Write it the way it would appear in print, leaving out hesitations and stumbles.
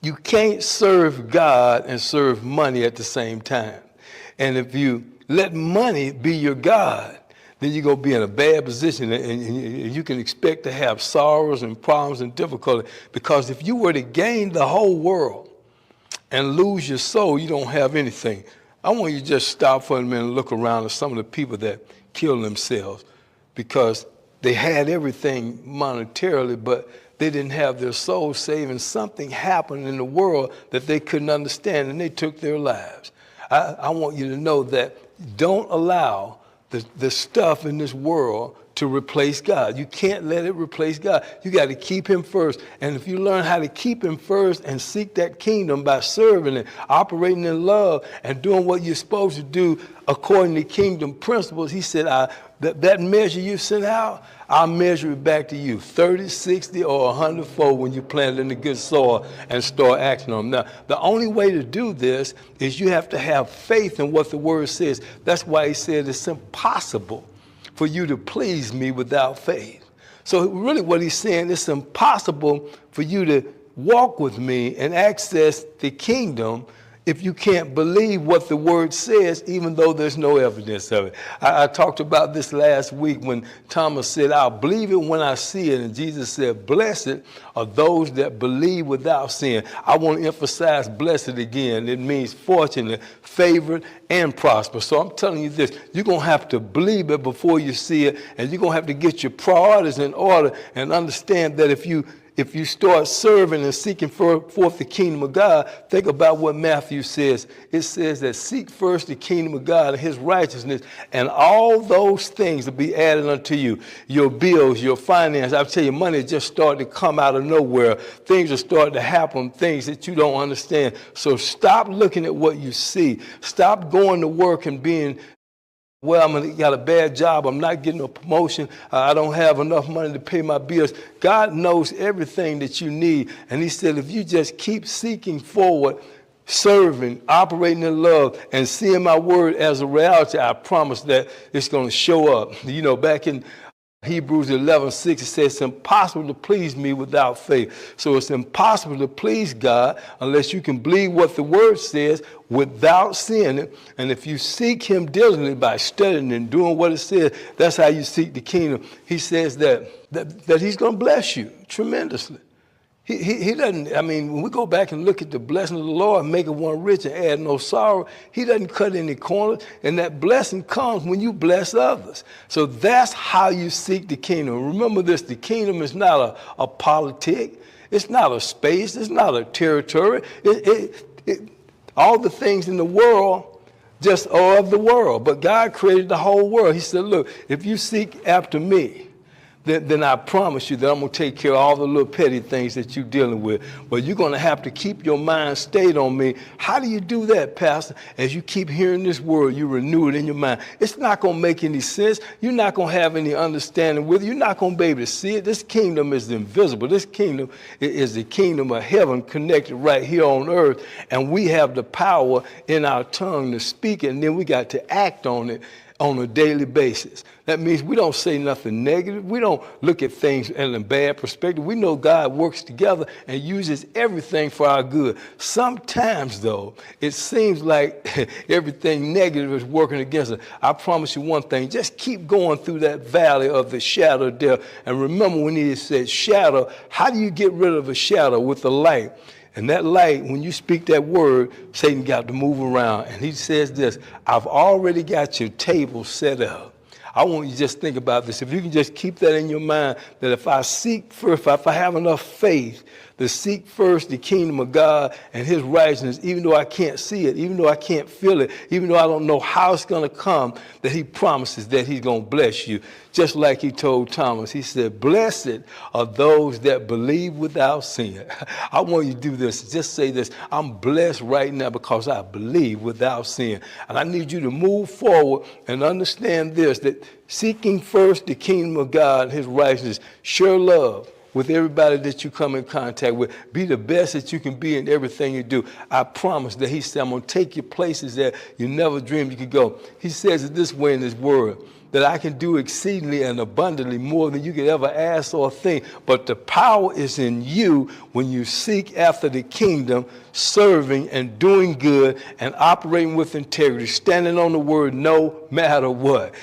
You can't serve God and serve money at the same time. And if you let money be your God, then you're going to be in a bad position, and you can expect to have sorrows and problems and difficulty. Because if you were to gain the whole world and lose your soul, you don't have anything. I want you to just stop for a minute and look around at some of the people that kill themselves because they had everything monetarily, but they didn't have their soul saved, and something happened in the world that they couldn't understand, and they took their lives. I want you to know that don't allow the stuff in this world to replace God. You can't let it replace God. You got to keep him first. And if you learn how to keep him first and seek that kingdom by serving and operating in love and doing what you're supposed to do according to kingdom principles, he said, that measure you sent out, I'll measure it back to you 30, 60, or 100-fold when you plant it in the good soil and start acting on them. Now, the only way to do this is you have to have faith in what the word says. That's why he said it's impossible for you to please me without faith. So really what he's saying, it's impossible for you to walk with me and access the kingdom if you can't believe what the word says, even though there's no evidence of it. I talked about this last week when Thomas said, I'll believe it when I see it. And Jesus said, blessed are those that believe without seeing. I want to emphasize blessed again. It means fortunate, favored, and prosper. So I'm telling you this, you're going to have to believe it before you see it. And you're going to have to get your priorities in order and understand that if you start serving and seeking forth the kingdom of God, think about what Matthew says. It says that seek first the kingdom of God and his righteousness, and all those things will be added unto you. Your bills, your finance. I tell you, money just started to come out of nowhere. Things are starting to happen, things that you don't understand. So stop looking at what you see. Stop going to work and being, well, I got a bad job, I'm not getting a promotion, I don't have enough money to pay my bills. God knows everything that you need. And he said, if you just keep seeking forward, serving, operating in love, and seeing my word as a reality, I promise that it's going to show up. You know, back in Hebrews 11:6, it says it's impossible to please me without faith. So it's impossible to please God unless you can believe what the word says without seeing it. And if you seek him diligently by studying and doing what it says, that's how you seek the kingdom. He says that he's going to bless you tremendously. He doesn't, I mean, when we go back and look at the blessing of the Lord, making one rich and add no sorrow, he doesn't cut any corners, and that blessing comes when you bless others. So that's how you seek the kingdom. Remember this, the kingdom is not a politic, it's not a space, it's not a territory. All the things in the world just are of the world, but God created the whole world. He said, look, if you seek after me, then I promise you that I'm going to take care of all the little petty things that you're dealing with. But you're going to have to keep your mind stayed on me. How do you do that, Pastor? As you keep hearing this word, you renew it in your mind. It's not going to make any sense. You're not going to have any understanding with it. You're not going to be able to see it. This kingdom is invisible. This kingdom is the kingdom of heaven connected right here on earth. And we have the power in our tongue to speak it, and then we got to act on it on a daily basis. That means we don't say nothing negative. We don't look at things in a bad perspective. We know God works together and uses everything for our good. Sometimes, though, it seems like everything negative is working against us. I promise you one thing, just keep going through that valley of the shadow of death. And remember when he said shadow, how do you get rid of a shadow? With the light. And that light, when you speak that word, Satan got to move around. And he says this, I've already got your table set up. I want you to just think about this. If you can just keep that in your mind, that if I seek first, if I have enough faith to seek first the kingdom of God and his righteousness, even though I can't see it, even though I can't feel it, even though I don't know how it's going to come, that he promises that he's going to bless you. Just like he told Thomas, he said, blessed are those that believe without seeing. I want you to do this. Just say this, I'm blessed right now because I believe without seeing. And I need you to move forward and understand this, that seeking first the kingdom of God and his righteousness, share love with everybody that you come in contact with. Be the best that you can be in everything you do. I promise that he said, I'm going to take you places that you never dreamed you could go. He says it this way in his word, that I can do exceedingly and abundantly more than you could ever ask or think. But the power is in you when you seek after the kingdom, serving and doing good and operating with integrity, standing on the word no matter what.